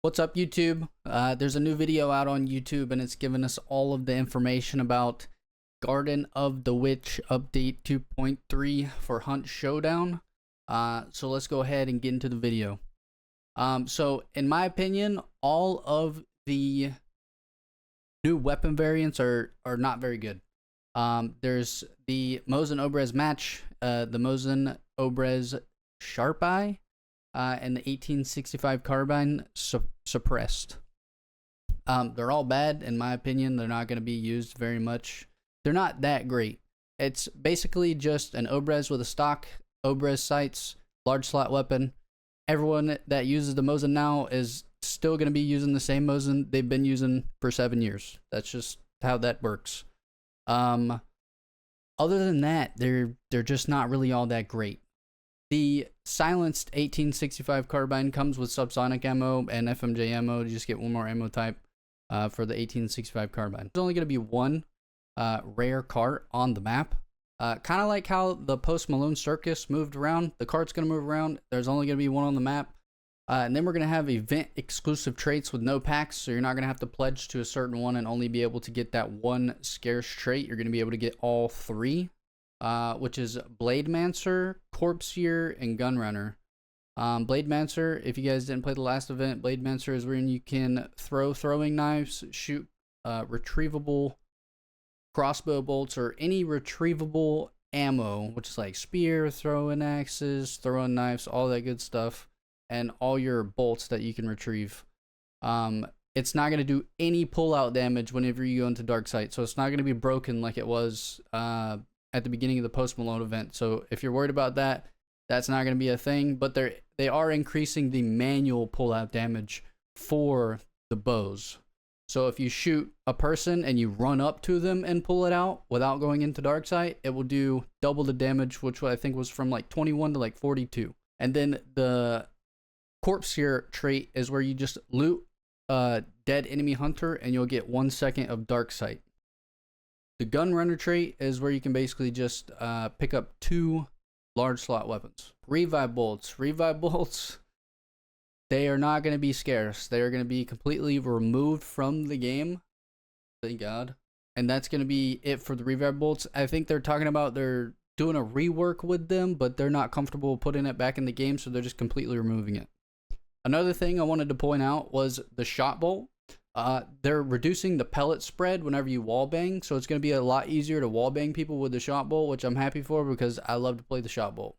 What's up, YouTube? There's a new video out on YouTube, and it's giving us all of the information about Garden of the Witch Update 2.3 for Hunt Showdown. So let's go ahead and get into the video. So in my opinion, all of the new weapon variants are not very good. There's the Mosin Obrez match, the Mosin Obrez Sharp Eye, and the 1865 carbine suppressed. They're all bad in my opinion. They're not going to be used very much. They're not that great. It's basically just an Obrez with a stock Obrez sights, large slot weapon. Everyone that uses the Mosin now is still going to be using the same Mosin they've been using for 7 years. That's just how that works. Other than that, they're just not really all that great. The silenced 1865 carbine comes with subsonic ammo and FMJ ammo. You just get one more ammo type for the 1865 carbine. There's only going to be one rare cart on the map. Kind of like how the Post Malone Circus moved around. The cart's going to move around. There's only going to be one on the map. And then we're going to have event exclusive traits with no packs. So you're not going to have to pledge to a certain one and only be able to get that one scarce trait. You're going to be able to get all three. Which is Blademancer, Corpseer, and Gunrunner. Blademancer, if you guys didn't play the last event, Blademancer is when you can throw throwing knives, shoot retrievable crossbow bolts, or any retrievable ammo, which is like spear, throwing axes, throwing knives, all that good stuff, and all your bolts that you can retrieve. It's not going to do any pull-out damage whenever you go into Dark Sight, so it's not going to be broken like it was at the beginning of the Post Malone event. So if you're worried about that, that's not going to be a thing. But they are increasing the manual pullout damage for the bows. So if you shoot a person and you run up to them and pull it out without going into Dark Sight, it will do double the damage, which I think was from like 21 to like 42. And then the Corpseer trait is where you just loot a dead enemy hunter and you'll get 1 second of Dark Sight. The Gunrunner trait is where you can basically just pick up 2 large slot weapons. Revive bolts. Revive bolts, they are not going to be scarce. They are going to be completely removed from the game. Thank God. And that's going to be it for the revive bolts. I think they're talking about they're doing a rework with them, but they're not comfortable putting it back in the game, so they're just completely removing it. Another thing I wanted to point out was the shot bolt. They're reducing the pellet spread whenever you wallbang, so it's going to be a lot easier to wallbang people with the shot bolt, which I'm happy for because I love to play the shot bolt.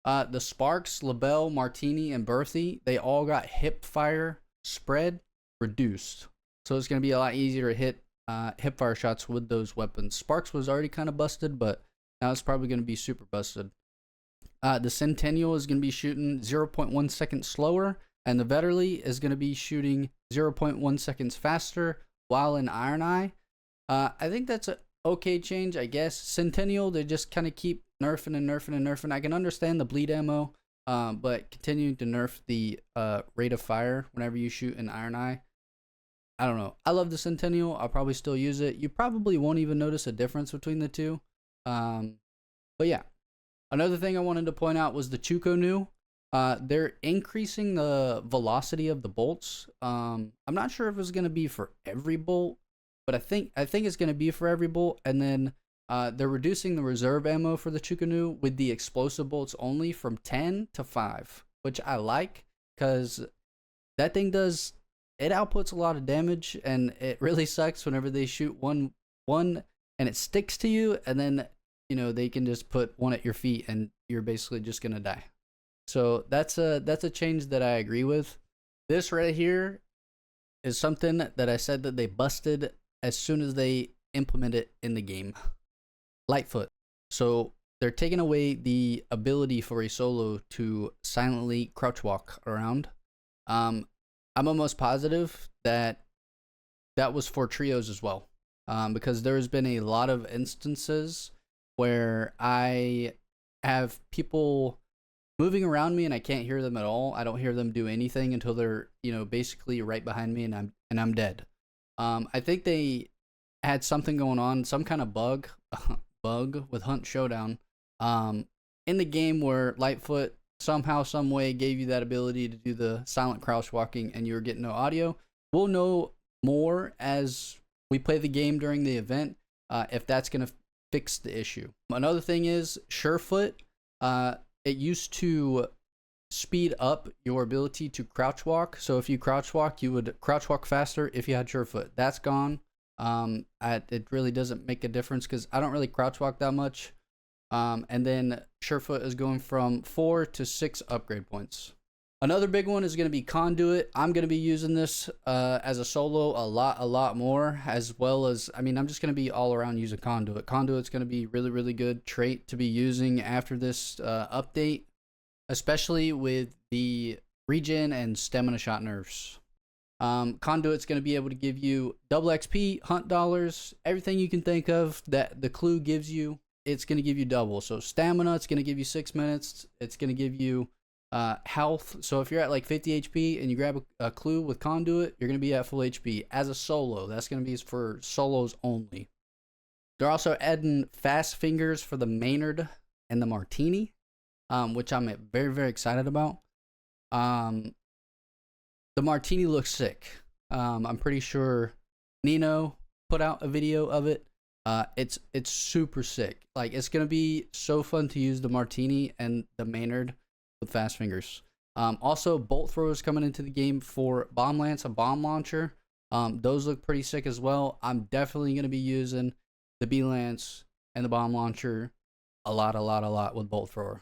The Sparks, LaBelle, Martini, and Berthy, they all got hip fire spread reduced, so it's going to be a lot easier to hit hip fire shots with those weapons. Sparks was already kind of busted, but now it's probably going to be super busted. The Centennial is going to be shooting 0.1 seconds slower, and the Vetterli is going to be shooting 0.1 seconds faster while in Iron Eye. I think that's a okay change, I guess. Centennial, they just kind of keep nerfing and nerfing and nerfing. I can understand the bleed ammo, but continuing to nerf the rate of fire whenever you shoot in Iron Eye. I don't know. I love the Centennial. I'll probably still use it. You probably won't even notice a difference between the two. But yeah. Another thing I wanted to point out was the Chuko new. They're increasing the velocity of the bolts. I'm not sure if it's going to be for every bolt, but I think it's going to be for every bolt. And then they're reducing the reserve ammo for the Chukanu with the explosive bolts only from 10 to 5, which I like because that thing outputs a lot of damage, and it really sucks whenever they shoot one and it sticks to you, and then they can just put one at your feet and you're basically just gonna die. So that's a change that I agree with. This right here is something that I said that they busted as soon as they implement it in the game. Lightfoot. So they're taking away the ability for a solo to silently crouch walk around. I'm almost positive that was for trios as well, because there's been a lot of instances where I have people moving around me and I can't hear them at all. I don't hear them do anything until they're, basically right behind me and I'm dead. I think they had something going on, some kind of bug with Hunt Showdown, in the game where Lightfoot somehow, some way gave you that ability to do the silent crouch walking and you were getting no audio. We'll know more as we play the game during the event if that's going to fix the issue. Another thing is Surefoot. It used to speed up your ability to crouch walk. So if you crouch walk, you would crouch walk faster if you had Surefoot. That's gone. It really doesn't make a difference because I don't really crouch walk that much. And then Surefoot is going from 4 to 6 upgrade points. Another big one is going to be Conduit. I'm going to be using this as a solo a lot more, as well as, I mean, I'm just going to be all around using Conduit. Conduit's going to be really good trait to be using after this update, especially with the regen and stamina shot nerfs. Conduit's going to be able to give you double XP, hunt dollars, everything you can think of that the clue gives you, it's going to give you double. So stamina, it's going to give you 6 minutes. It's going to give you health. So if you're at like 50 HP and you grab a clue with Conduit, you're going to be at full HP. As a solo, that's going to be for solos only. They're also adding fast fingers for the Maynard and the Martini, which I'm very excited about. The Martini looks sick. I'm pretty sure Nino put out a video of it. It's super sick. Like, it's gonna be so fun to use the Martini and the Maynard with fast fingers. Also, bolt throwers coming into the game for Bomb Lance, a bomb launcher. Those look pretty sick as well. I'm definitely gonna be using the B Lance and the bomb launcher a lot with bolt thrower.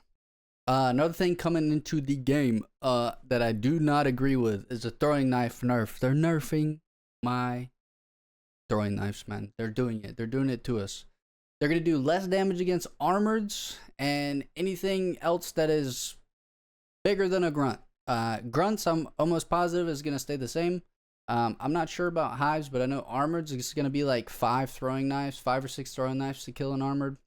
Another thing coming into the game that I do not agree with is the throwing knife nerf. They're nerfing my throwing knives, man. They're doing it. They're doing it to us. They're going to do less damage against armoreds and anything else that is bigger than a grunt. Grunts, I'm almost positive, is going to stay the same. I'm not sure about hives, but I know armoreds is going to be like 5 or 6 throwing knives to kill an armored.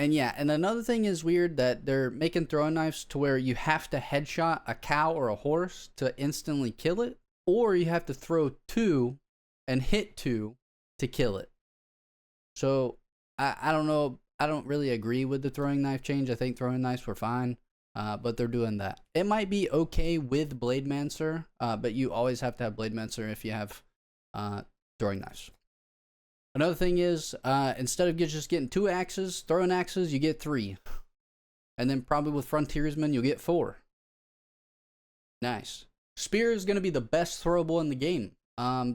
And yeah, and another thing is weird that they're making throwing knives to where you have to headshot a cow or a horse to instantly kill it, or you have to throw 2 and hit 2 to kill it. So I don't know. I don't really agree with the throwing knife change. I think throwing knives were fine, but they're doing that. It might be okay with Blademancer, but you always have to have Blademancer if you have throwing knives. Another thing is, instead of just getting 2 axes, throwing axes, you get 3. And then probably with Frontiersman, you'll get 4. Nice. Spear is going to be the best throwable in the game.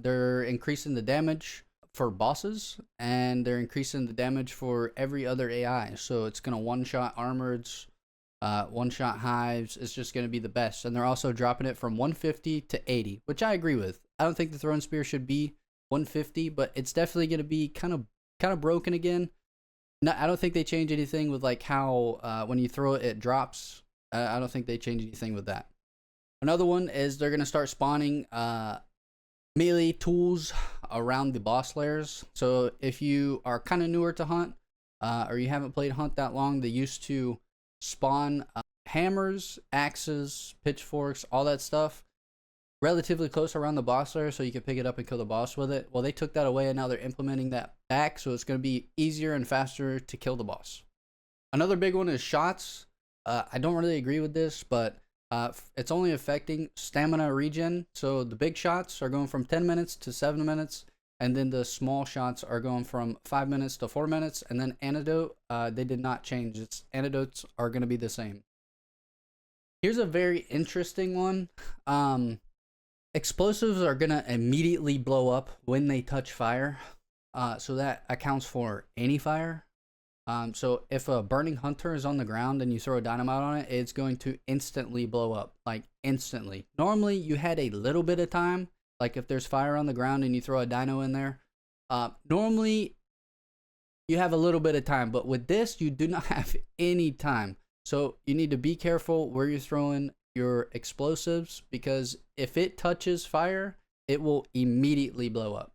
They're increasing the damage for bosses, and they're increasing the damage for every other AI. So it's going to one-shot armoreds, one-shot hives. It's just going to be the best. And they're also dropping it from 150 to 80, which I agree with. I don't think the throwing spear should be 150, but it's definitely going to be kind of broken again. No, I don't think they change anything with like how when you throw it, it drops. I don't think they change anything with that. Another one is they're going to start spawning melee tools around the boss layers. So if you are kind of newer to Hunt, or you haven't played Hunt that long, they used to spawn hammers, axes, pitchforks, all that stuff relatively close around the boss layer so you can pick it up and kill the boss with it. Well, they took that away and now they're implementing that back, so it's going to be easier and faster to kill the boss. Another big one is shots. I don't really agree with this, but it's only affecting stamina regen. So the big shots are going from 10 minutes to 7 minutes, and then the small shots are going from 5 minutes to 4 minutes. And then antidote, they did not change. Antidotes are going to be the same. Here's a very interesting one. Explosives are going to immediately blow up when they touch fire. So that accounts for any fire. So if a burning hunter is on the ground and you throw a dynamite on it, it's going to instantly blow up. Like instantly. Normally you had a little bit of time. Like if there's fire on the ground and you throw a dino in there. Normally you have a little bit of time. But with this, you do not have any time. So you need to be careful where you're throwing your explosives, because if it touches fire, it will immediately blow up.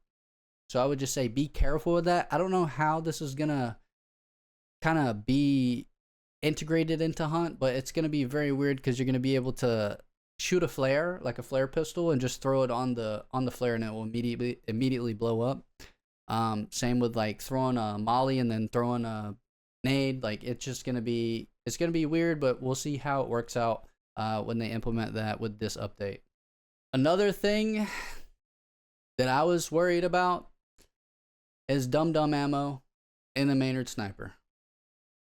So I would just say be careful with that. I don't know how this is gonna kind of be integrated into Hunt, but it's gonna be very weird because you're gonna be able to shoot a flare, like a flare pistol, and just throw it on the flare and it will immediately blow up. Same with like throwing a molly and then throwing a nade. Like it's gonna be weird, but we'll see how it works out when they implement that with this update. Another thing that I was worried about is dum dum ammo in the Maynard sniper.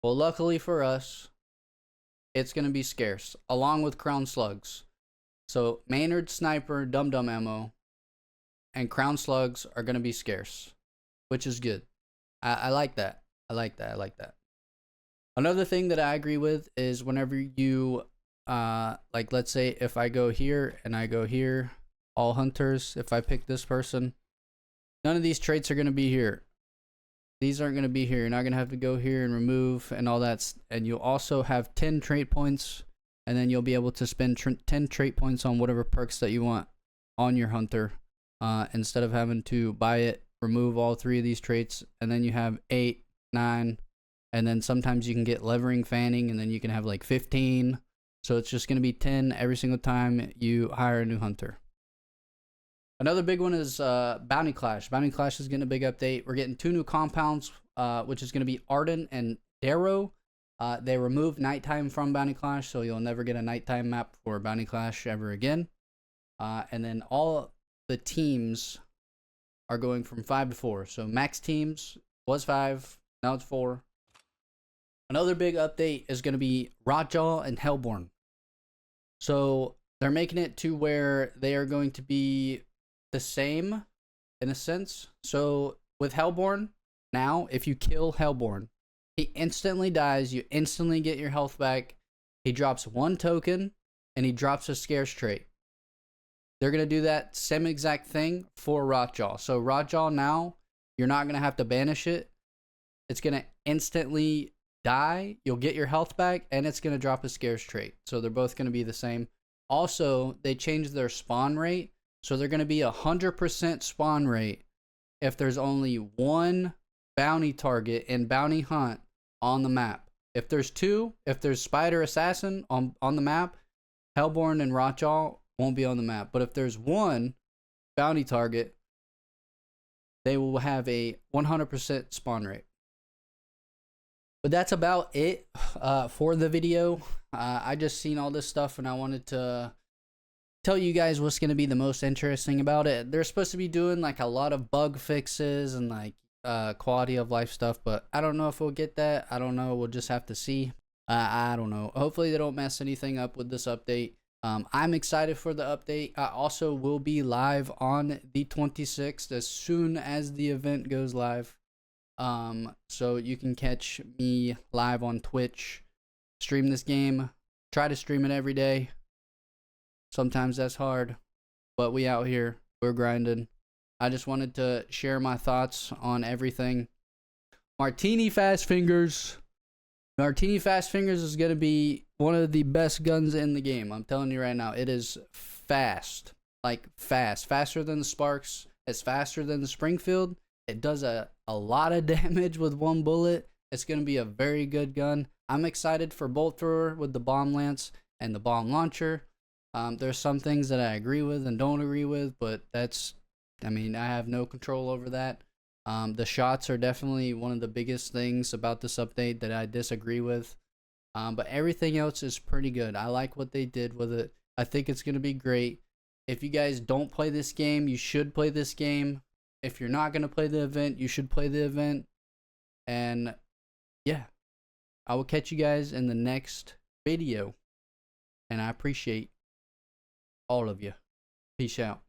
Well, luckily for us, it's going to be scarce, along with crown slugs. So Maynard sniper, dum dum ammo, and crown slugs are going to be scarce, which is good. I like that. I like that. Another thing that I agree with is whenever you, like, let's say if I go here and I go here, all hunters, if I pick this person, none of these traits are going to be here. These aren't going to be here. You're not going to have to go here and remove and all that. And you'll also have 10 trait points, and then you'll be able to spend 10 trait points on whatever perks that you want on your hunter, instead of having to buy it, remove all 3 of these traits, and then you have 8, 9, and then sometimes you can get levering fanning, and then you can have like 15. So it's just going to be 10 every single time you hire a new hunter. Another big one is Bounty Clash. Bounty Clash is getting a big update. We're getting 2 new compounds, which is going to be Arden and Darrow. They removed nighttime from Bounty Clash, so you'll never get a nighttime map for Bounty Clash ever again. And then all the teams are going from 5 to 4. So max teams was 5, now it's 4. Another big update is going to be Rotjaw and Hellborn. So they're making it to where they are going to be the same in a sense. So with Hellborn, now if you kill Hellborn, he instantly dies, you instantly get your health back. He drops 1 token and he drops a scarce trait. They're going to do that same exact thing for Rotjaw. So Rotjaw now, you're not going to have to banish it. It's going to instantly die. You'll get your health back and it's going to drop a scarce trait. So they're both going to be the same. Also, they changed their spawn rate. So they're going to be 100% spawn rate if there's only 1 bounty target in bounty hunt on the map. If there's 2, if there's Spider Assassin on the map, Hellborn and Rotjaw won't be on the map. But if there's 1 bounty target, they will have a 100% spawn rate. But that's about it for the video. I just seen all this stuff and I wanted to tell you guys what's going to be the most interesting about it. They're supposed to be doing like a lot of bug fixes and like quality of life stuff, but I don't know if we'll get that. I don't know. We'll just have to see. I don't know. Hopefully they don't mess anything up with this update. I'm excited for the update. I also will be live on the 26th as soon as the event goes live. So you can catch me live on Twitch, stream this game, try to stream it every day. Sometimes that's hard, but we out here, we're grinding. I just wanted to share my thoughts on everything. Martini Fast Fingers. Martini Fast Fingers is going to be one of the best guns in the game. I'm telling you right now, it is fast. Like fast. Faster than the Sparks. It's faster than the Springfield. It does a lot of damage with 1 bullet. It's going to be a very good gun. I'm excited for Bolt Thrower with the Bomb Lance and the Bomb Launcher. There's some things that I agree with and don't agree with, but that's, I mean, I have no control over that. The shots are definitely one of the biggest things about this update that I disagree with. But everything else is pretty good. I like what they did with it. I think it's going to be great. If you guys don't play this game, you should play this game. If you're not going to play the event, you should play the event. And yeah, I will catch you guys in the next video. And I appreciate all of you. Peace out.